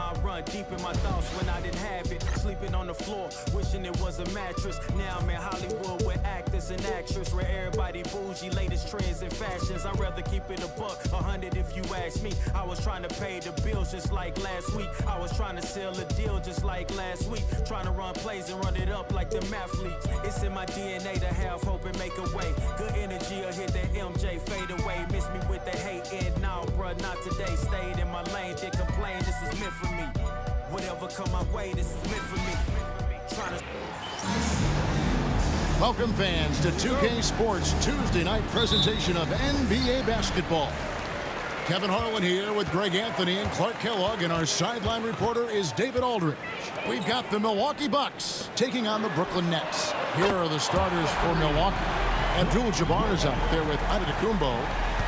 I run deep in my thoughts when I didn't have it. Sleeping on the floor, wishing it was a mattress. Now I'm in Hollywood with actors and actresses, where everybody bougie, latest trends and fashions. I'd rather keep it a buck, 100 if you ask me. I was trying to pay the bills just like last week. I was trying to sell a deal just like last week. Trying to run plays and run it up like the athletes. It's in my DNA to have hope and make a way. Good energy will hit that MJ, fade away. Miss me with the hate, and now, bruh, not today. Stayed in my lane, didn't complain, this is meant for me. Whatever come my way, this is meant for me. Trying to... Welcome fans to 2K Sports Tuesday night presentation of NBA basketball. Kevin Harlan here with Greg Anthony and Clark Kellogg, and our sideline reporter is David Aldridge. We've got the Milwaukee Bucks taking on the Brooklyn Nets. Here are the starters for Milwaukee. Abdul Jabbar is out there with Antetokounmpo.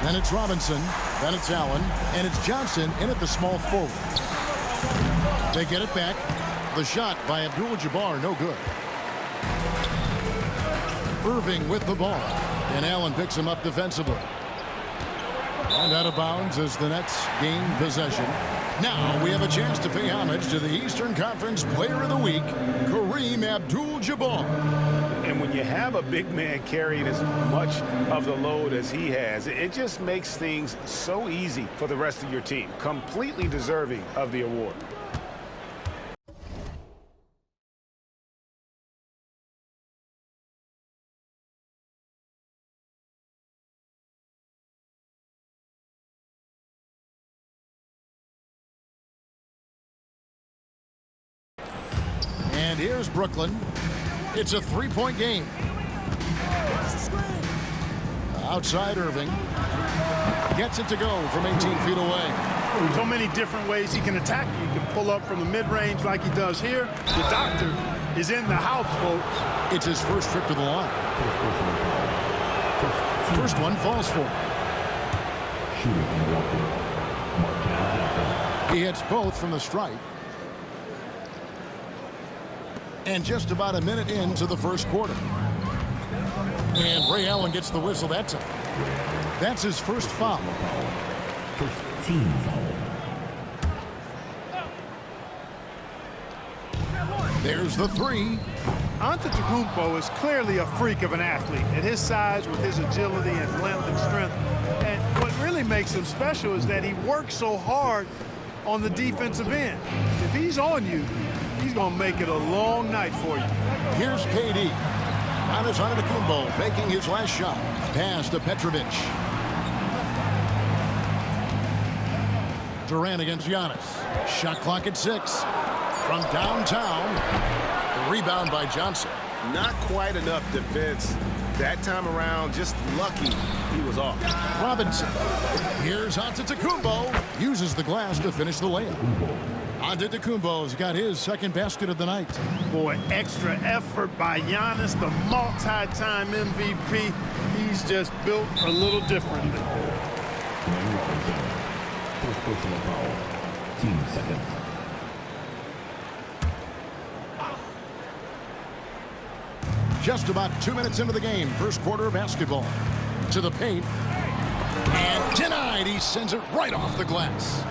Then it's Robertson. Then it's Allen. And it's Johnson in at the small forward. They get it back. The shot by Abdul Jabbar, no good. Irving with the ball. And Allen picks him up defensively. And out of bounds as the Nets gain possession. Now we have a chance to pay homage to the Eastern Conference Player of the Week, Kareem Abdul-Jabbar. And when you have a big man carrying as much of the load as he has, it just makes things so easy for the rest of your team. Completely deserving of the award. And here's Brooklyn. It's a three-point game. Outside Irving. Gets it to go from 18 feet away. So many different ways he can attack you. You can pull up from the mid-range like he does here. The doctor is in the house, folks. It's his first trip to the line. First one falls for him. He hits both from the stripe. And just about a minute into the first quarter. And Ray Allen gets the whistle that time. That's his first foul. First team foul. There's the three. Antetokounmpo is clearly a freak of an athlete. At his size, with his agility and length and strength. And what really makes him special is that he works so hard on the defensive end. If he's on you, he's going to make it a long night for you. Here's KD. Giannis Antetokounmpo making his last shot. Pass to Petrovic. Durant against Giannis. Shot clock at 6. From downtown. The rebound by Johnson. Not quite enough defense that time around. Just lucky he was off. Robinson. Here's Antetokounmpo. Uses the glass to finish the layup. Antetokounmpo's got his second basket of the night. Boy, extra effort by Giannis, the multi-time MVP. He's just built a little differently. First personal foul. Team second. Just about 2 minutes into the game. First quarter of basketball. To the paint. And denied. He sends it right off the glass.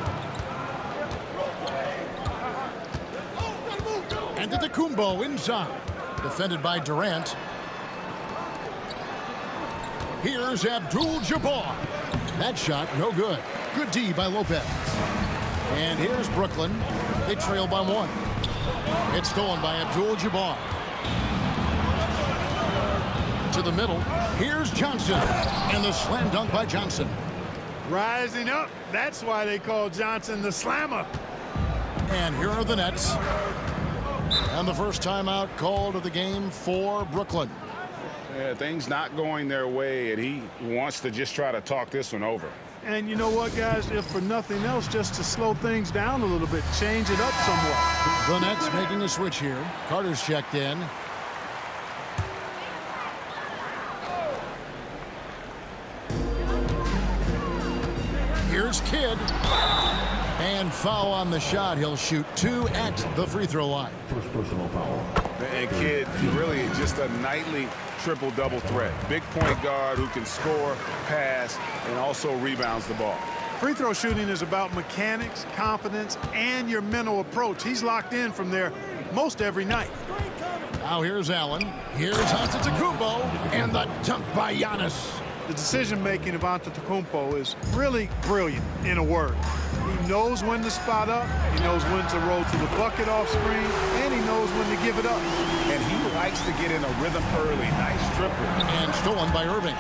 Antetokounmpo inside. Defended by Durant. Here's Abdul-Jabbar. That shot, no good. Good D by Lopez. And here's Brooklyn. They trail by 1. It's stolen by Abdul-Jabbar. To the middle. Here's Johnson. And the slam dunk by Johnson. Rising up. That's why they call Johnson the slammer. And here are the Nets. And the first timeout called of the game for Brooklyn. Yeah, things not going their way, and he wants to just try to talk this one over. And you know what, guys? If for nothing else, just to slow things down a little bit, change it up somewhat. The Nets making a switch here. Carter's checked in. Here's Kidd. And foul on the shot. He'll shoot 2 at the free throw line. First personal foul. And Kidd really just a nightly triple-double threat. Big point guard who can score, pass, and also rebounds the ball. Free throw shooting is about mechanics, confidence, and your mental approach. He's locked in from there most every night. Now here's Allen. Here's Antetokounmpo. And the dunk by Giannis. The decision-making of Antetokounmpo is really brilliant, in a word. He knows when to spot up, he knows when to roll to the bucket off screen, and he knows when to give it up. And he likes to get in a rhythm early. Nice triple. And stolen by Irving.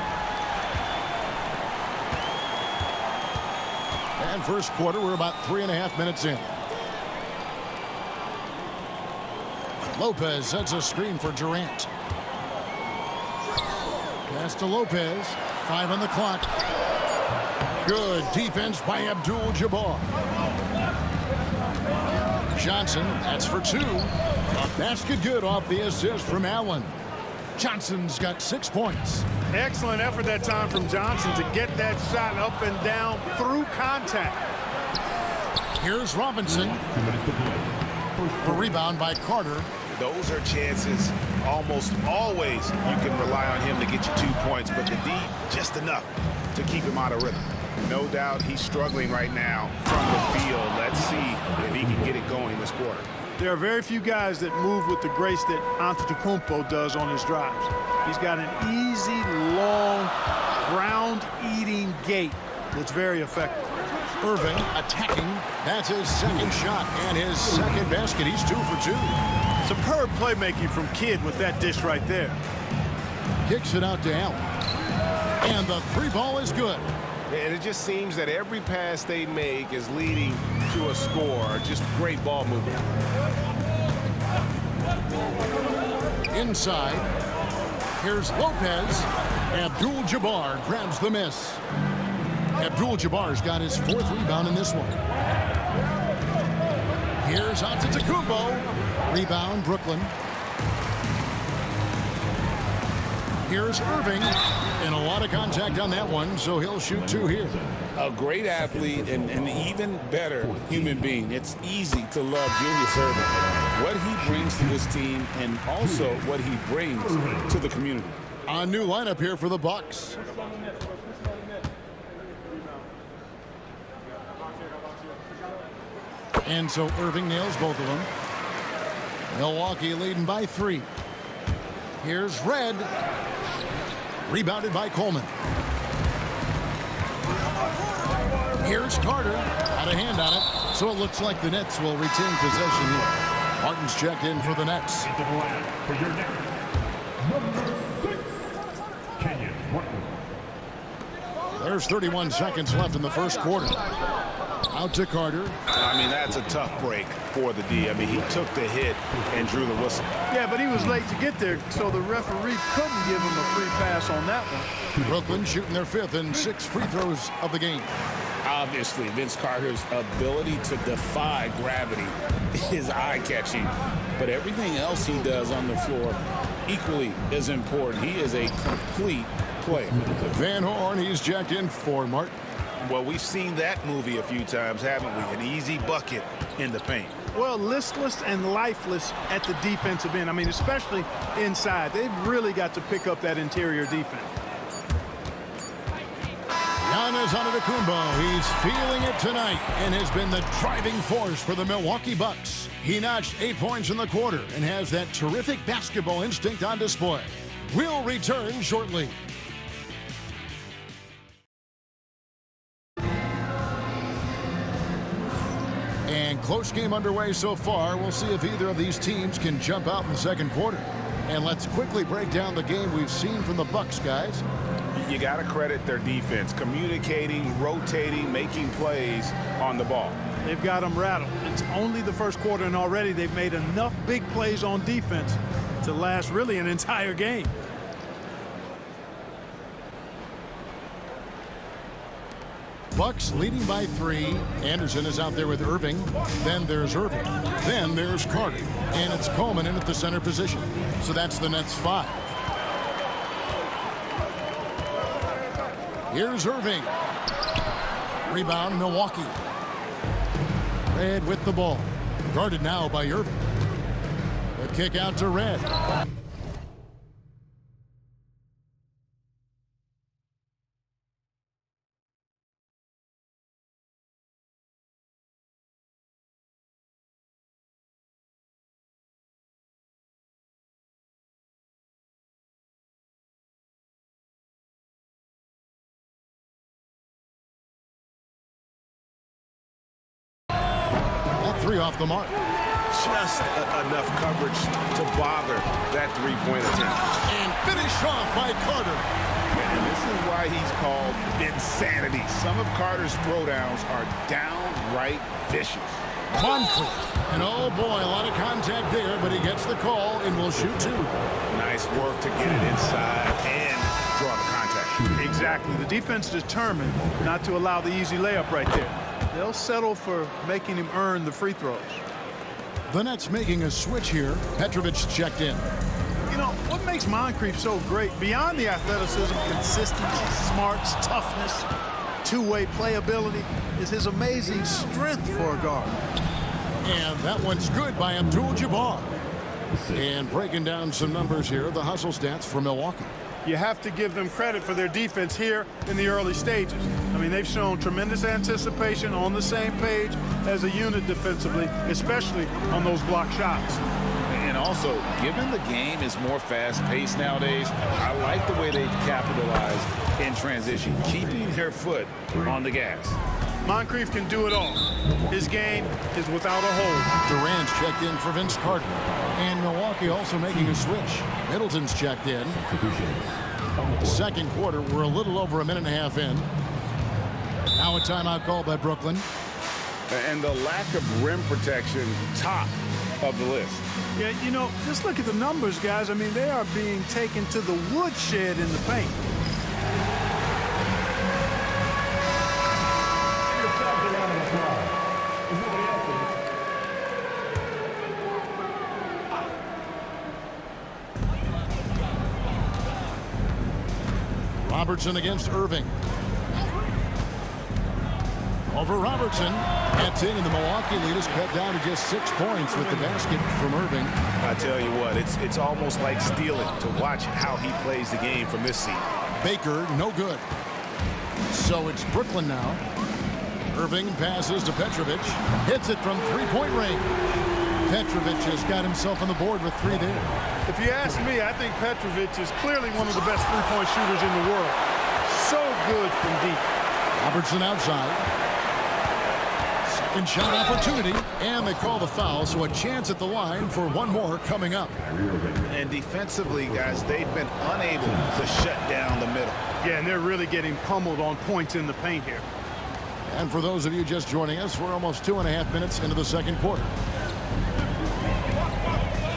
And first quarter, we're about 3.5 minutes in. Lopez sets a screen for Durant. Pass to Lopez. 5 on the clock. Good defense by Abdul Jabbar. Johnson, that's for 2. A basket good off the assist from Allen. Johnson's got 6 points. Excellent effort that time from Johnson to get that shot up and down through contact. Here's Robertson. A rebound by Carter. Those are chances almost always you can rely on him to get you 2 points, but the D just enough to keep him out of rhythm. No doubt he's struggling right now from the field. Let's see if he can get it going this quarter. There are very few guys that move with the grace that Antetokounmpo does on his drives. He's got an easy, long, ground-eating gait that's very effective. Irving attacking. That's his second shot and his second basket. He's 2 for 2. Superb playmaking from Kidd with that dish right there. Kicks it out to Allen. And the 3-ball is good. And it just seems that every pass they make is leading to a score. Just great ball movement. Inside. Here's Lopez. Abdul Jabbar grabs the miss. Abdul Jabbar's got his 4th rebound in this one. Here's Antetokounmpo. Rebound, Brooklyn. Here's Irving. And a lot of contact on that one, so he'll shoot 2 here. A great athlete and an even better human being. It's easy to love Julius Irving. What he brings to this team and also what he brings to the community. A new lineup here for the Bucks. And so Irving nails both of them. Milwaukee leading by 3. Here's Red. Rebounded by Coleman. Here's Carter. Had a hand on it. So it looks like the Nets will retain possession here. Martin's checked in for the Nets. For your Nets, number 6, Kenyon Martin. There's 31 seconds left in the first quarter. Out to Carter. I mean, that's a tough break for the D. I mean, he took the hit and drew the whistle. Yeah, but he was late to get there, so the referee couldn't give him a free pass on that one. Brooklyn shooting their 5th and 6th free throws of the game. Obviously, Vince Carter's ability to defy gravity is eye-catching, but everything else he does on the floor equally is important. He is a complete player. Van Horn, he's checked in for Martin. Well, we've seen that movie a few times, haven't we? An easy bucket in the paint. Well, listless and lifeless at the defensive end. I mean, especially inside. They've really got to pick up that interior defense. Giannis Antetokounmpo, he's feeling it tonight and has been the driving force for the Milwaukee Bucks. He notched 8 points in the quarter and has that terrific basketball instinct on display. We'll return shortly. And close game underway so far. We'll see if either of these teams can jump out in the second quarter. And let's quickly break down the game we've seen from the Bucks, guys. You got to credit their defense, communicating, rotating, making plays on the ball. They've got them rattled. It's only the first quarter, and already they've made enough big plays on defense to last really an entire game. Bucks leading by 3. Anderson is out there with Irving. Then there's Irving. Then there's Carter. And it's Coleman in at the center position. So that's the Nets 5. Here's Irving. Rebound, Milwaukee. Red with the ball. Guarded now by Irving. The kick out to Red. off the mark. Just enough coverage to bother that three-point attempt. And finished off by Carter. And this is why he's called insanity. Some of Carter's throwdowns are downright vicious. Monkliff. And oh boy, a lot of contact there, but he gets the call and will shoot two. Nice work to get it inside and draw the contact. Exactly. The defense determined not to allow the easy layup right there. They'll settle for making him earn the free throws. The Nets making a switch here. Petrovic checked in. You know, what makes Monkliff so great, beyond the athleticism, consistency, smarts, toughness, two-way playability, is his amazing strength for a guard. And that one's good by Abdul Jabbar. And breaking down some numbers here, the hustle stats for Milwaukee. You have to give them credit for their defense here in the early stages. I mean, they've shown tremendous anticipation, on the same page as a unit defensively, especially on those block shots. And also, given the game is more fast-paced nowadays, I like the way they've capitalized in transition, keeping their foot on the gas. Monkliff can do it all. His game is without a hold. Durant's checked in for Vince Carter. And Milwaukee also making a switch. Middleton's checked in. Second quarter, we're a little over a minute and a half in. Now a timeout call by Brooklyn. And the lack of rim protection, top of the list. Yeah, you know, just look at the numbers, guys. I mean, they are being taken to the woodshed in the paint. Robertson against Irving. Over Robertson. That's in, and the Milwaukee lead is cut down to just 6 points with the basket from Irving. I tell you what, it's almost like stealing to watch how he plays the game from this seat. Baker, no good. So it's Brooklyn now. Irving passes to Petrovic. Hits it from three-point range. Petrovic has got himself on the board with three there. If you ask me, I think Petrovic is clearly one of the best three-point shooters in the world. So good from deep. Robertson outside. Second shot opportunity, and they call the foul, so a chance at the line for one more coming up. And defensively, guys, they've been unable to shut down the middle. Yeah, and they're really getting pummeled on points in the paint here. And for those of you just joining us, we're almost 2.5 minutes into the second quarter.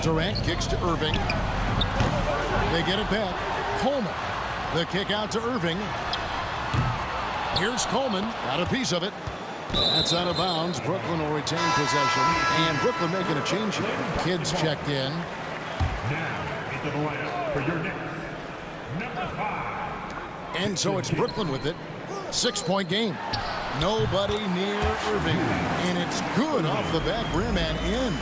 Durant kicks to Irving. They get it back. Coleman. The kick out to Irving. Here's Coleman. Got a piece of it. That's out of bounds. Brooklyn will retain possession. And Brooklyn making a change here. Kids checked in. Now into the lineup for your next number 5. And so it's Brooklyn with it. 6-point game. Nobody near Irving. And it's good off the back rim and in.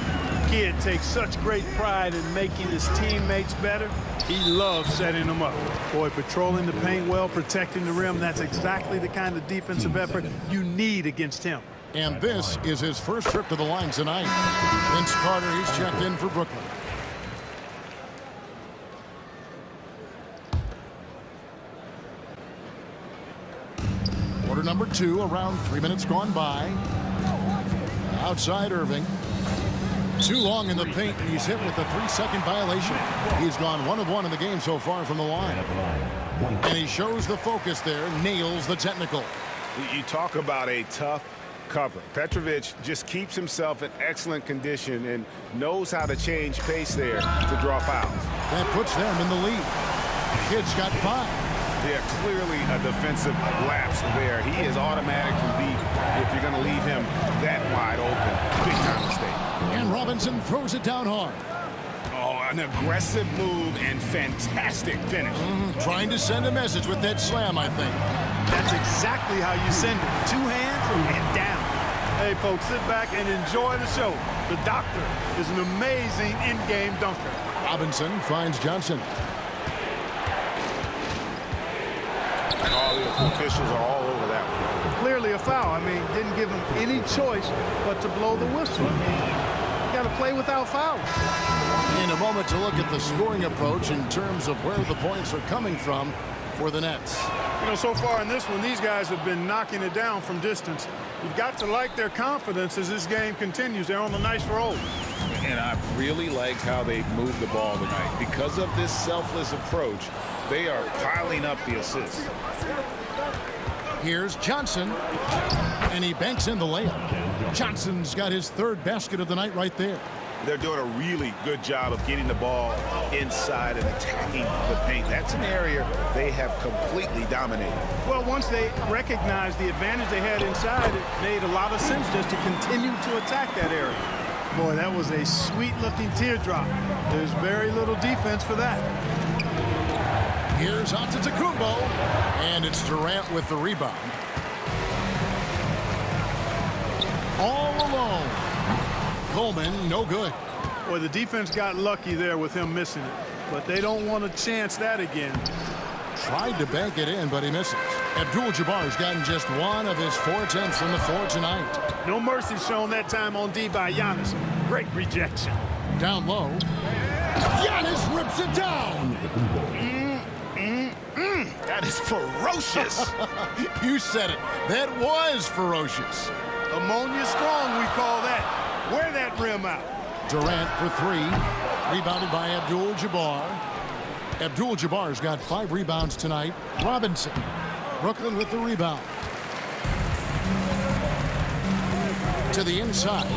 Kid takes such great pride in making his teammates better. He loves setting them up. Boy, patrolling the paint well, protecting the rim, that's exactly the kind of defensive effort you need against him. And this is his first trip to the line tonight. Vince Carter, he's checked in for Brooklyn. Quarter number 2, around 3 minutes gone by. Outside Irving. Too long in the paint, and he's hit with a 3-second violation. He's gone 1 of 1 in the game so far from the line. And he shows the focus there, nails the technical. You talk about a tough cover. Petrovic just keeps himself in excellent condition and knows how to change pace there to draw fouls. That puts them in the lead. Kid's got 5. Yeah, clearly a defensive lapse there. He is automatic from deep if you're going to leave him that wide open. Big time mistake. And Robinson throws it down hard. Oh, an aggressive move and fantastic finish. Trying to send a message with that slam, I think. That's exactly how you send it. 2 hands and down. Hey, folks, sit back and enjoy the show. The doctor is an amazing in-game dunker. Robinson finds Johnson. All the officials are all over that one. Clearly a foul. I mean, didn't give him any choice but to blow the whistle. I mean, you got to play without fouls. In a moment to look at the scoring approach in terms of where the points are coming from for the Nets. You know, so far in this one, these guys have been knocking it down from distance. You've got to like their confidence as this game continues. They're on a nice roll. And I really liked how they moved the ball tonight. Because of this selfless approach, they are piling up the assists. Here's Johnson, and he banks in the layup. Johnson's got his third basket of the night right there. They're doing a really good job of getting the ball inside and attacking the paint. That's an area they have completely dominated. Well, once they recognized the advantage they had inside, it made a lot of sense just to continue to attack that area. Boy, that was a sweet-looking teardrop. There's very little defense for that. Here's Antetokounmpo, and it's Durant with the rebound. All alone. Coleman, no good. Boy, the defense got lucky there with him missing it, but they don't want to chance that again. Tried to bank it in, but he misses. Abdul Jabbar's gotten just one of his 4 attempts from the floor tonight. No mercy shown that time on D by Giannis. Great rejection. Down low. Giannis rips it down. That is ferocious. You said it. That was ferocious. Ammonia strong, we call that. Wear that rim out. Durant for 3. Rebounded by Abdul Jabbar. Abdul Jabbar's got 5 rebounds tonight. Robertson. Brooklyn with the rebound. To the inside.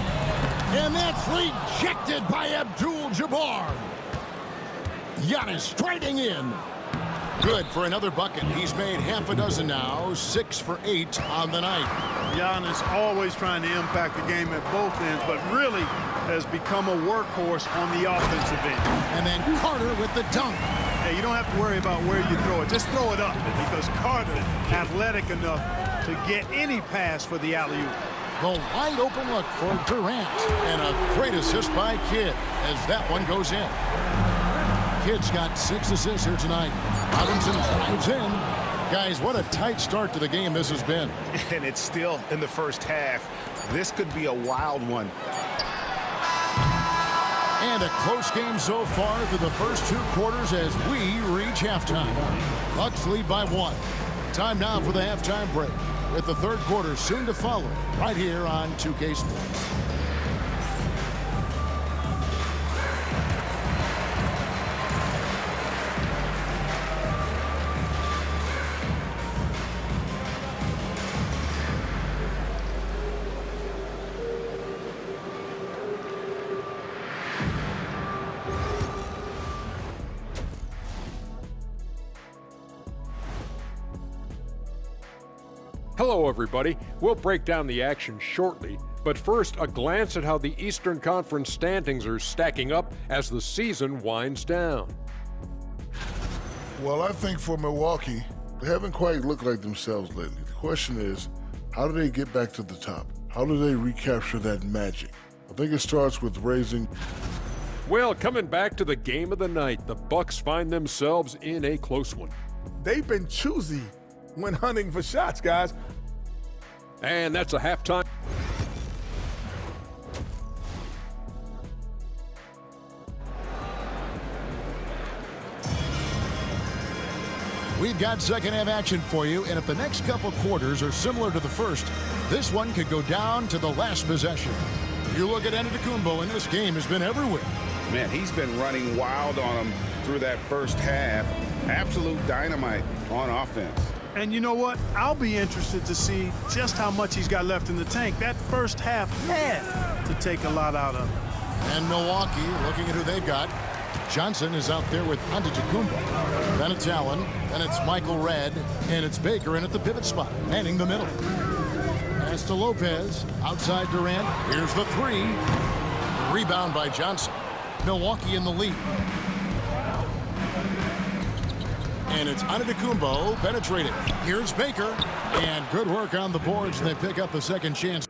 And that's rejected by Abdul Jabbar. Giannis striding in. Good for another bucket. He's made half a dozen now. 6 for 8 on the night. Giannis always trying to impact the game at both ends, but really has become a workhorse on the offensive end. And then Carter with the dunk. Hey, you don't have to worry about where you throw it. Just throw it up, because Carter athletic enough to get any pass for the alley-oop. The wide open look for Durant. And a great assist by Kidd as that one goes in. Kidd's got 6 assists here tonight. Robinson drives in. Guys, what a tight start to the game this has been. And it's still in the first half. This could be a wild one. And a close game so far through the first 2 quarters as we reach halftime. Bucks lead by 1. Time now for the halftime break, with the third quarter soon to follow right here on 2K Sports. Hello, everybody. We'll break down the action shortly, but first, a glance at how the Eastern Conference standings are stacking up as the season winds down. Well, I think for Milwaukee, they haven't quite looked like themselves lately. The question is, how do they get back to the top? How do they recapture that magic? I think it starts with raising. Well, coming back to the game of the night, the Bucks find themselves in a close one. They've been choosy when hunting for shots, guys. And that's a halftime. We've got second half action for you, and if the next couple quarters are similar to the first, this one could go down to the last possession. You look at Antetokounmpo, and this game has been everywhere. Man, he's been running wild on him through that first half. Absolute dynamite on offense. And you know what? I'll be interested to see just how much he's got left in the tank. That first half had to take a lot out of him. And Milwaukee, looking at who they've got. Johnson is out there with Antetokounmpo. Then it's Allen, then it's Michael Redd, and it's Baker in at the pivot spot, manning the middle. Pass to Lopez, outside Durant. Here's the 3. Rebound by Johnson. Milwaukee in the lead. And it's Antetokounmpo penetrated. Here's Baker, and good work on the boards, and they pick up a second chance.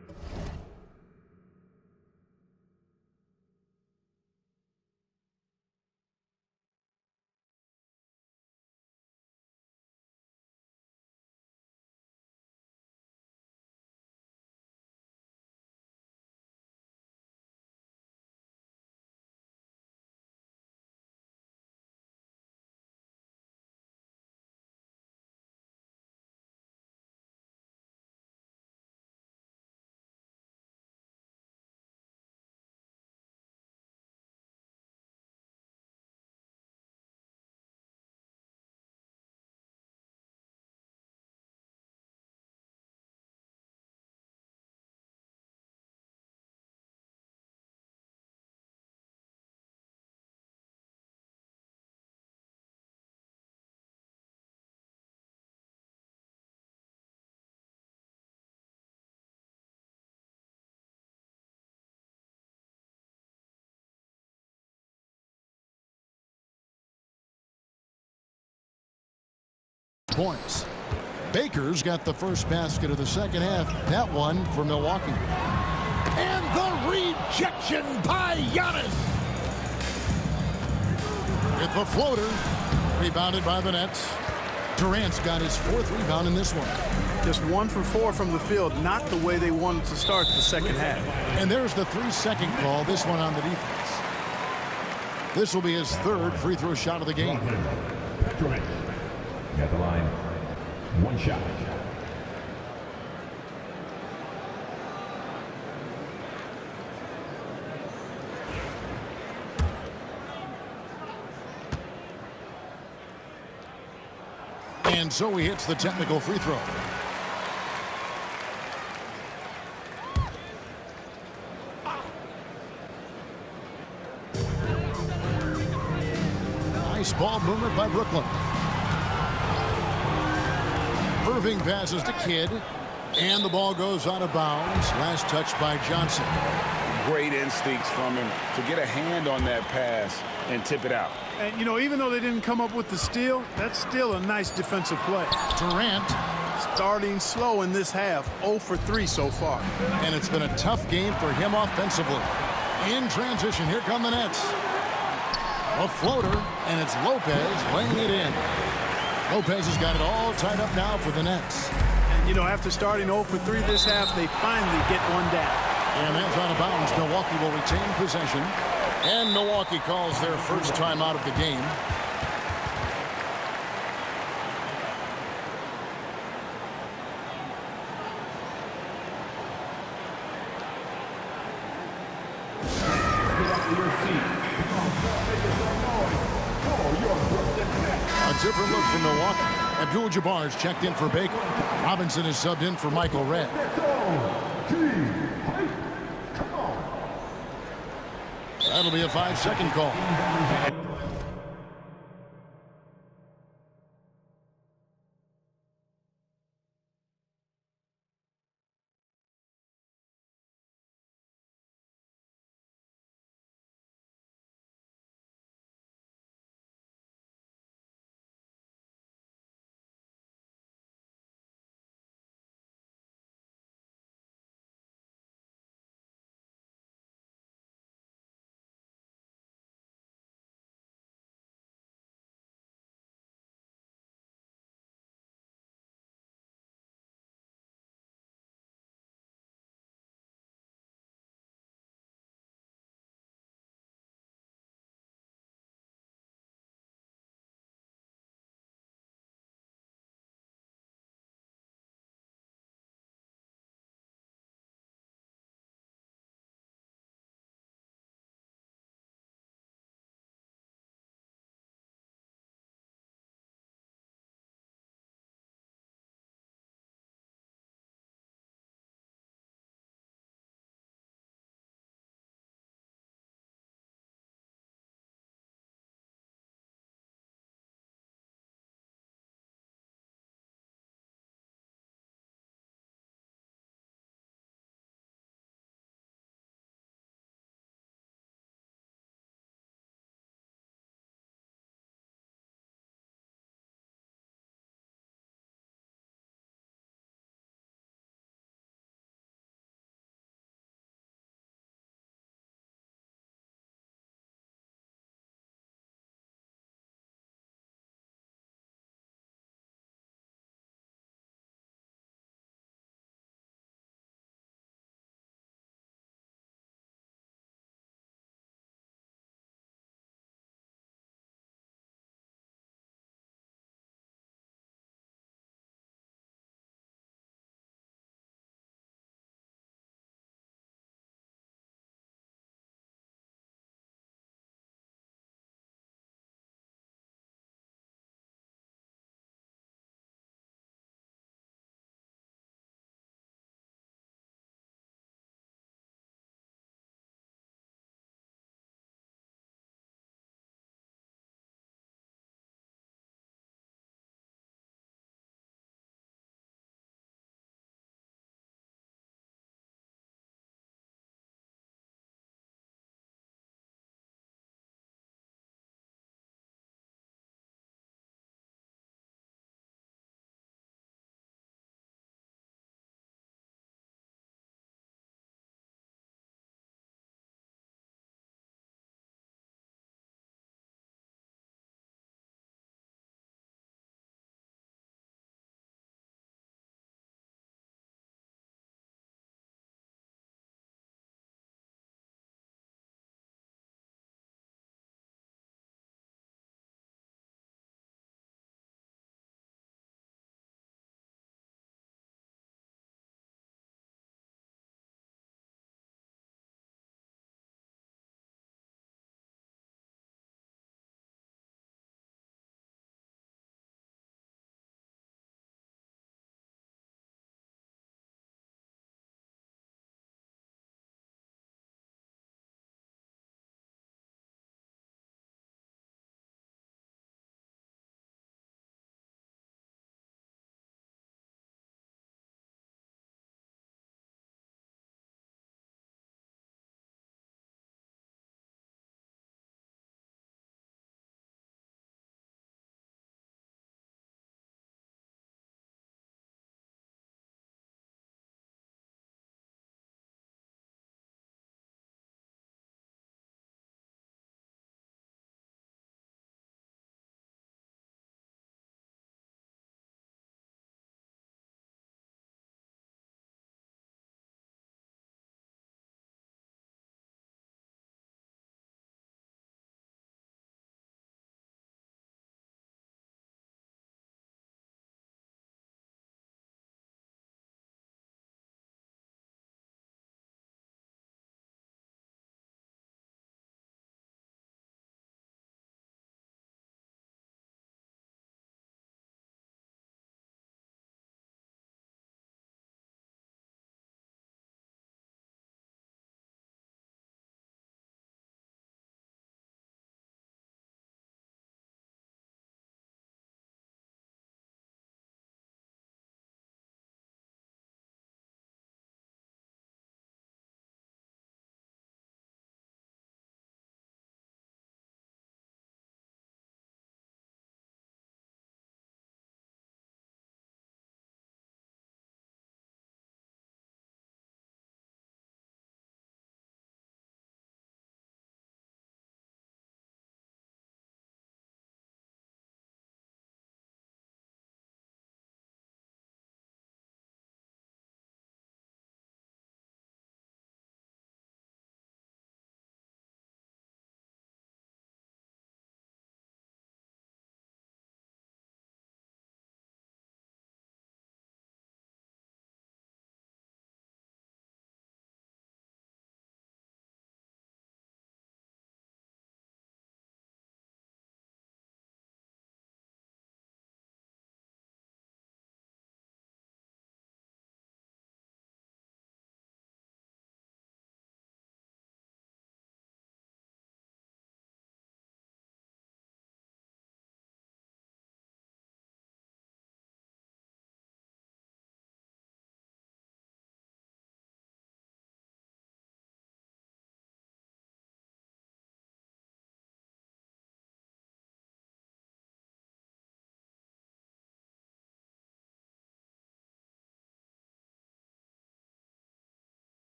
points. Baker's got the first basket of the second half. That one for Milwaukee. And the rejection by Giannis. With the floater, rebounded by the Nets. Durant's got his fourth rebound in this one. Just 1 for 4 from the field, not the way they wanted to start the second half. And there's the 3-second call, this one on the defense. This will be his third free throw shot of the game. Durant at the line. One shot. And so he hits the technical free throw. Nice ball movement by Brooklyn. Irving passes to Kidd, and the ball goes out of bounds. Last touch by Johnson. Great instincts from him to get a hand on that pass and tip it out. And, you know, even though they didn't come up with the steal, that's still a nice defensive play. Durant. Starting slow in this half, 0 for 3 so far. And it's been a tough game for him offensively. In transition, here come the Nets. A floater, and it's Lopez laying it in. Lopez has got it all tied up now for the Nets. And, you know, after starting 0 for 3 this half, they finally get one down. And that's out of bounds. Milwaukee will retain possession. And Milwaukee calls their first time out of the game. A different look from Milwaukee. Abdul Jabbar's checked in for Baker. Robinson is subbed in for Michael Redd. That'll be a 5-second call.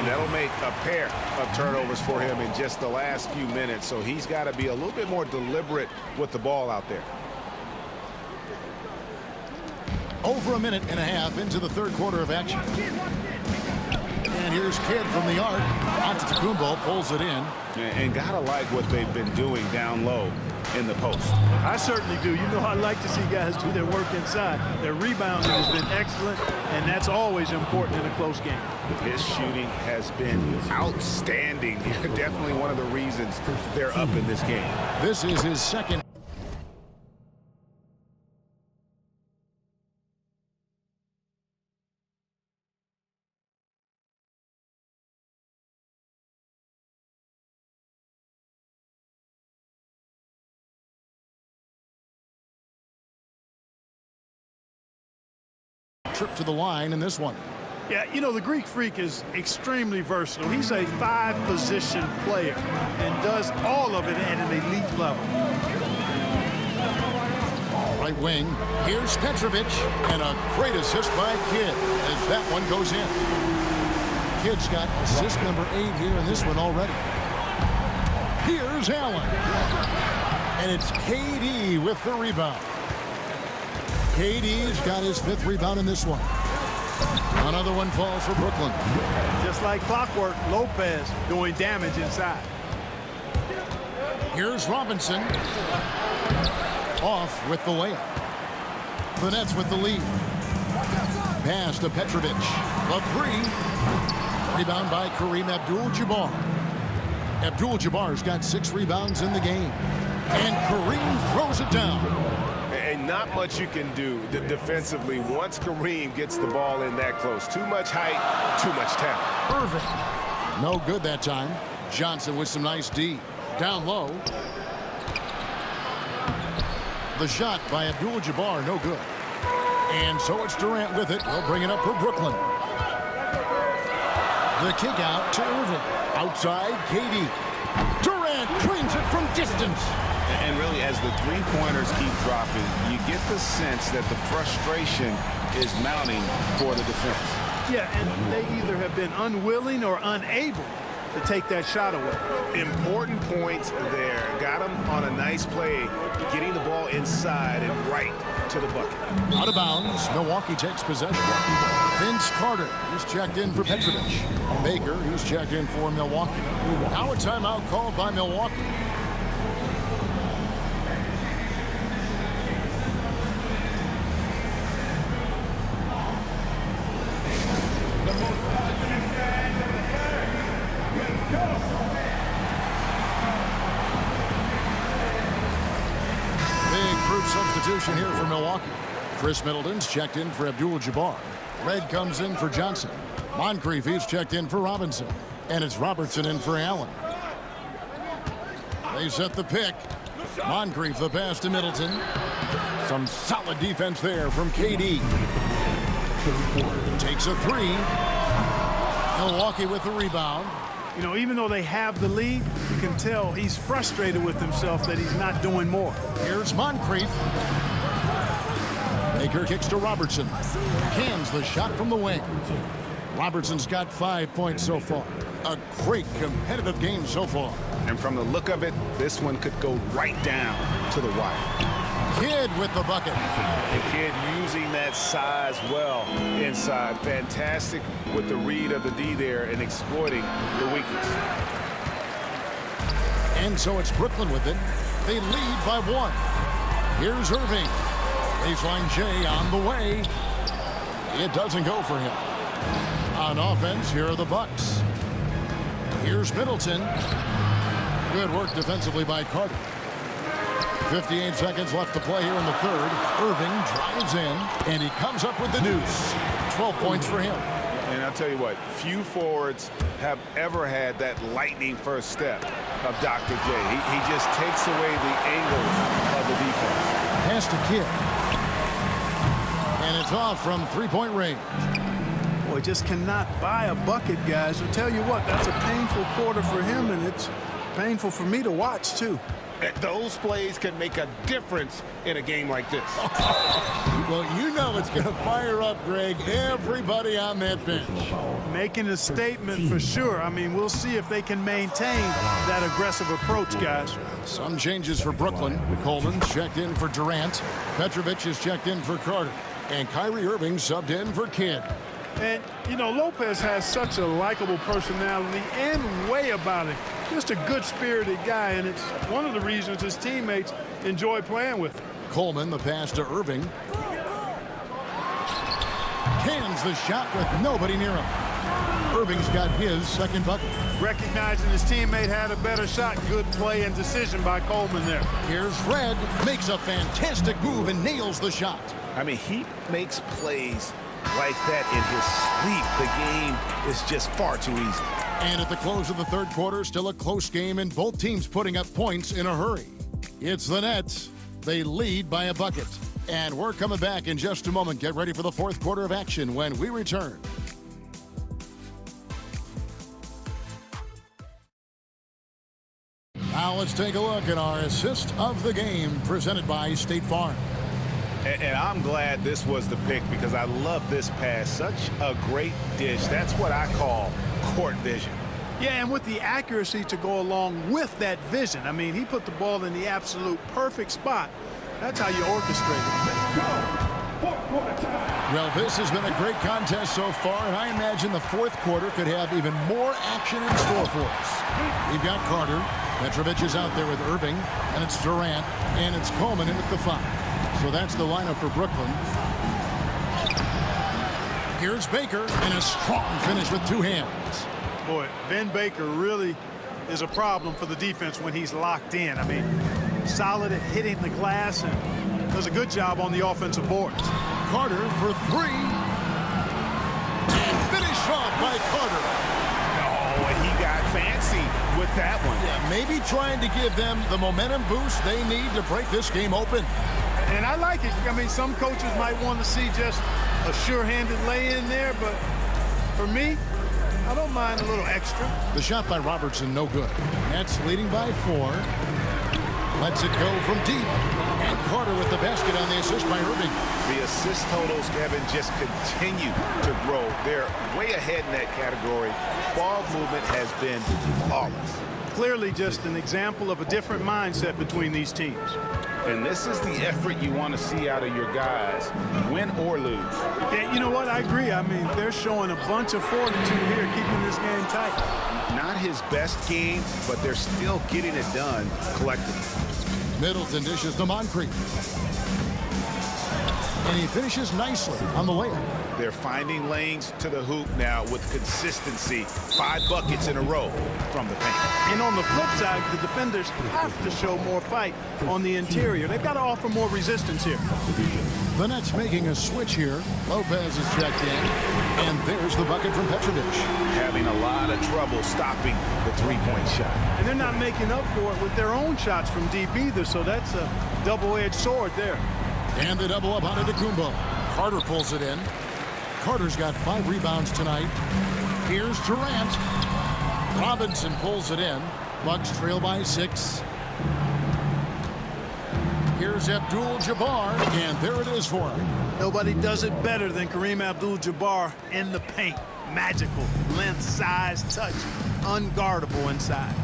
That'll make a pair of turnovers for him in just the last few minutes, so he's got to be a little bit more deliberate with the ball out there. Over a minute and a half into the third quarter of action. And here's Kidd from the arc. Antetokounmpo pulls it in. And gotta like what they've been doing down low in the post. I certainly do. You know, I like to see guys do their work inside. Their rebounding has been excellent, and that's always important in a close game. His shooting has been outstanding. Definitely one of the reasons they're up in this game. This is his second. Trip to the line in this one. Yeah, you know, the Greek Freak is extremely versatile. He's a 5-position player and does all of it at an elite level. Right wing, here's Petrovic, and a great assist by Kidd as that one goes in. Kidd's got assist number 8 here in this one already. Here's Allen, and it's KD with the rebound. KD's got his 5th rebound in this one. Another one falls for Brooklyn. Just like clockwork, Lopez doing damage inside. Here's Robertson. Off with the layup. The Nets with the lead. Pass to Petrovic. The 3. Rebound by Kareem Abdul-Jabbar. Abdul-Jabbar's got 6 rebounds in the game. And Kareem throws it down. And not much you can do defensively once Kareem gets the ball in that close. Too much height, too much talent. Irving. No good that time. Johnson with some nice D. Down low. The shot by Abdul-Jabbar, no good. And so it's Durant with it. He'll bring it up for Brooklyn. The kick out to Irving. Outside, KD. Durant drains it from distance. And really, as the three-pointers keep dropping, you get the sense that the frustration is mounting for the defense. Yeah, and they either have been unwilling or unable to take that shot away. Important points there. Got him on a nice play, getting the ball inside and right to the bucket. Out of bounds, Milwaukee takes possession. Vince Carter, who's checked in for Petrovic. Baker, who's checked in for Milwaukee. Now a timeout called by Milwaukee. Substitution here for Milwaukee. Khris Middleton's checked in for Abdul-Jabbar. Red comes in for Johnson. Monkliff, he's checked in for Robinson. And it's Robertson in for Allen. They set the pick. Monkliff the pass to Middleton. Some solid defense there from KD. Takes a 3. Milwaukee with the rebound. You know, even though they have the lead, you can tell he's frustrated with himself that he's not doing more. Here's Monkliff. Baker kicks to Robertson. Cans the shot from the wing. Robertson's got 5 points so far. A great competitive game so far. And from the look of it, this one could go right down to the wire. Kidd with the bucket. And Kidd using that size well inside. Fantastic with the read of the D there and exploiting the weakness. And so it's Brooklyn with it. They lead by 1. Here's Irving. Baseline J on the way. It doesn't go for him. On offense, here are the Bucks. Here's Middleton. Good work defensively by Carter. 58 seconds left to play here in the third. Irving drives in, and he comes up with the deuce. 12 points for him. And I'll tell you what, few forwards have ever had that lightning first step of Dr. J. He just takes away the angles of the defense. Pass to Kidd. And it's off from three-point range. Boy, just cannot buy a bucket, guys. I'll tell you what, that's a painful quarter for him, and it's painful for me to watch, too. Those plays can make a difference in a game like this. Well, you know it's going to fire up, Greg, everybody on that bench. Making a statement for sure. I mean, we'll see if they can maintain that aggressive approach, guys. Some changes for Brooklyn. Coleman checked in for Durant. Petrovic is checked in for Carter. And Kyrie Irving subbed in for Kidd. And, you know, Lopez has such a likable personality and way about him. Just a good-spirited guy, and it's one of the reasons his teammates enjoy playing with him. Coleman, the pass to Irving. Cans the shot with nobody near him. Irving's got his second bucket. Recognizing his teammate had a better shot. Good play and decision by Coleman there. Here's Red. Makes a fantastic move and nails the shot. I mean, he makes plays like that in his sleep. The game is just far too easy. And at the close of the third quarter, still a close game and both teams putting up points in a hurry. It's the Nets. They lead by a bucket. And we're coming back in just a moment. Get ready for the fourth quarter of action when we return. Now let's take a look at our assist of the game presented by State Farm. And I'm glad this was the pick because I love this pass. Such a great dish. That's what I call court vision. Yeah, and with the accuracy to go along with that vision. I mean, he put the ball in the absolute perfect spot. That's how you orchestrate it. Well, this has been a great contest so far, and I imagine the fourth quarter could have even more action in store for us. We've got Carter. Petrovic is out there with Irving, and it's Durant, and it's Coleman in at the 5. So that's the lineup for Brooklyn. Here's Baker, and a strong finish with two hands. Boy, Ben Baker really is a problem for the defense when he's locked in. I mean, solid at hitting the glass and does a good job on the offensive boards. Carter for 3. And finish off by Carter. Oh, and he got fancy with that one. Yeah, maybe trying to give them the momentum boost they need to break this game open. And I like it. I mean, some coaches might want to see just a sure-handed lay-in there, but for me, I don't mind a little extra. The shot by Robertson, no good. Nets leading by 4. Lets it go from deep. And Carter with the basket on the assist by Irving. The assist totals, Kevin, just continue to grow. They're way ahead in that category. Ball movement has been flawless. Clearly just an example of a different mindset between these teams. And this is the effort you want to see out of your guys, win or lose. Yeah, you know what? I agree. I mean, they're showing a bunch of fortitude here, keeping this game tight. Not his best game, but they're still getting it done collectively. Middleton dishes to Monkliff. And he finishes nicely on the layup. They're finding lanes to the hoop now with consistency. 5 buckets in a row from the paint. And on the flip side, the defenders have to show more fight on the interior. They've got to offer more resistance here. The Nets making a switch here. Lopez is checked in. And there's the bucket from Petrovic. Having a lot of trouble stopping the three-point shot. And they're not making up for it with their own shots from deep either, so that's a double-edged sword there. And the double up on Antetokounmpo. Carter pulls it in. Carter's got 5 rebounds tonight. Here's Durant. Robinson pulls it in. Bucks trail by 6. Here's Abdul Jabbar, and there it is for him. Nobody does it better than Kareem Abdul-Jabbar in the paint. Magical. Length, size, touch. Unguardable inside.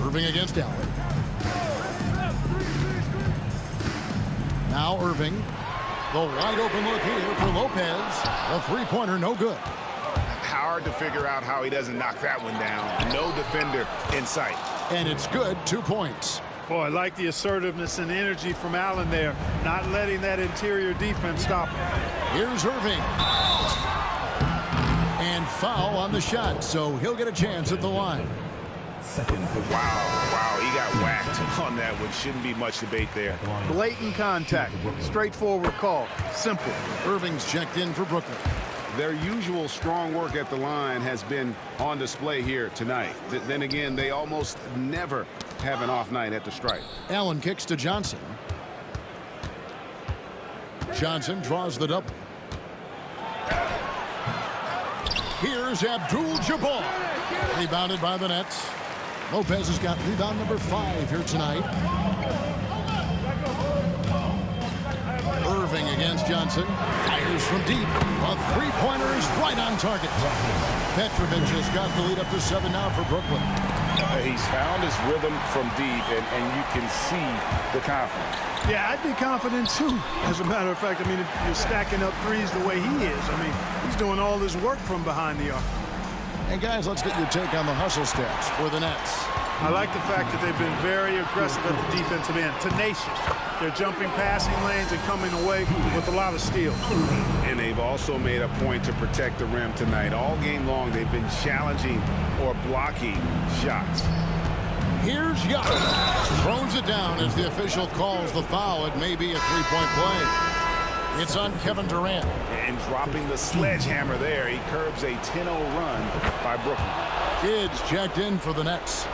Irving against Allen. Now Irving. The wide open look here for Lopez. A three-pointer, no good. Hard to figure out how he doesn't knock that one down. No defender in sight. And it's good, 2 points. Boy, I like the assertiveness and energy from Allen there, not letting that interior defense stop him. Here's Irving. And foul on the shot, so he'll get a chance at the line. Wow, he got whacked on that one. Shouldn't be much debate there. Blatant contact, straightforward call, simple. Irving's checked in for Brooklyn. Their usual strong work at the line has been on display here tonight. Then again, they almost never have an off night at the stripe. Allen kicks to Johnson. Johnson draws the double. Here's Abdul Jabbar. Rebounded by the Nets. Lopez has got rebound number 5 here tonight. Irving against Johnson. Fires from deep. A three-pointer is right on target. Petrovic has got the lead up to 7 now for Brooklyn. He's found his rhythm from deep, and you can see the confidence. Yeah, I'd be confident too. As a matter of fact, I mean, if you're stacking up threes the way he is, I mean, he's doing all his work from behind the arc. And guys, let's get your take on the hustle stats for the Nets. I like the fact that they've been very aggressive at the defensive end, tenacious. They're jumping passing lanes and coming away with a lot of steals. And they've also made a point to protect the rim tonight. All game long, they've been challenging or blocking shots. Here's Giannis. Throws it down as the official calls the foul. It may be a three-point play. It's on Kevin Durant. And dropping the sledgehammer there, he curbs a 10-0 run by Brooklyn. Kids checked in for the Nets.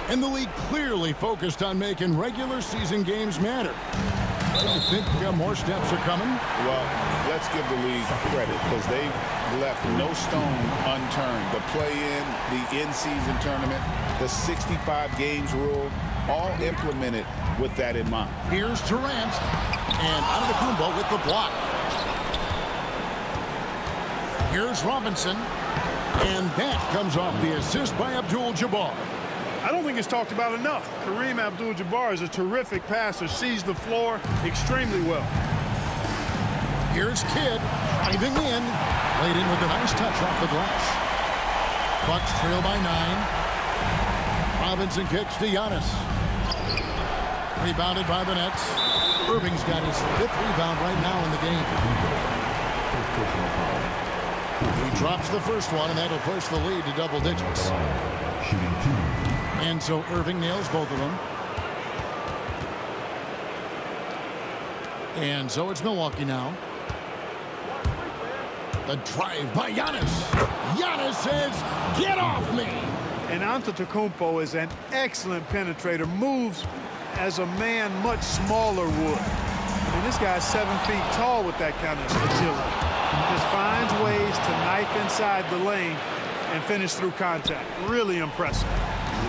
And the league clearly focused on making regular season games matter. I think more steps are coming. Well, let's give the league credit because they've left no stone unturned. The play-in, the in-season tournament, the 65 games rule, all implemented with that in mind. Here's Durant, and Antetokounmpo with the block. Here's Robertson, and that comes off the assist by Abdul Jabbar. I don't think it's talked about enough. Kareem Abdul-Jabbar is a terrific passer, sees the floor extremely well. Here's Kidd, driving in, laid in with a nice touch off the glass. Bucks trail by 9. Robinson kicks to Giannis. Rebounded by the Nets. Irving's got his 5th rebound right now in the game. He drops the first one, and that'll push the lead to double digits. And so Irving nails both of them. And so it's Milwaukee now. The drive by Giannis. Giannis says, "Get off me!" And Antetokounmpo is an excellent penetrator. Moves as a man much smaller would. I mean, this guy's 7 feet tall with that kind of agility. Just finds ways to knife inside the lane and finish through contact. Really impressive.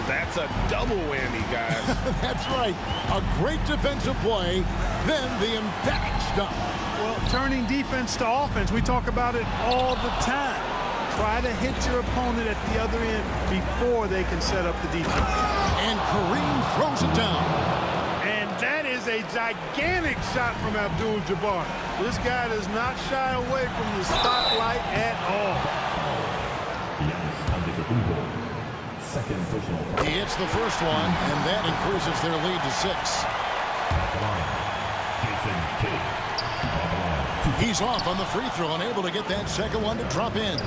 That's a double whammy, guys. That's right. A great defensive play, then the emphatic stuff. Well, turning defense to offense, we talk about it all the time. Try to hit your opponent at the other end before they can set up the defense. And Kareem throws it down. And that is a gigantic shot from Abdul-Jabbar. This guy does not shy away from the spotlight at all. He hits the first one, and that increases their lead to 6. He's off on the free throw and able to get that second one to drop in.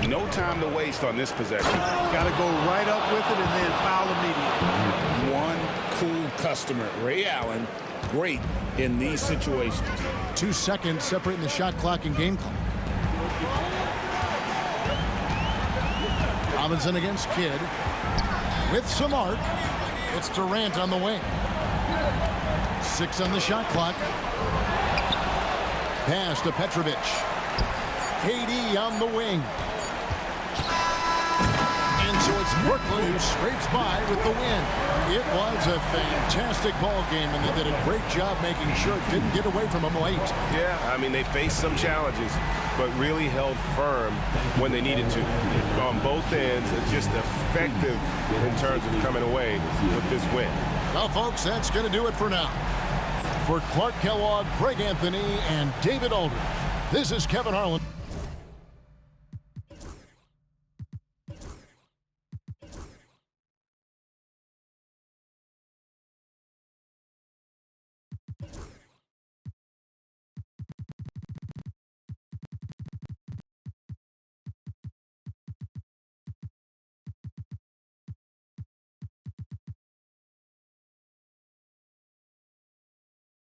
No time to waste on this possession. Got to go right up with it and then foul immediately. One cool customer, Ray Allen, great in these situations. 2 seconds separating the shot clock and game clock. Robinson against Kidd. With some arc, it's Durant on the wing. 6 on the shot clock. Pass to Petrovic. KD on the wing. And so it's Brooklyn who scrapes by with the win. It was a fantastic ball game, and they did a great job making sure it didn't get away from them late. Yeah, I mean, they faced some challenges, but really held firm when they needed to. On both ends, it's just effective in terms of coming away with this win. Well, folks, that's going to do it for now. For Clark Kellogg, Greg Anthony, and David Aldridge, this is Kevin Harlan.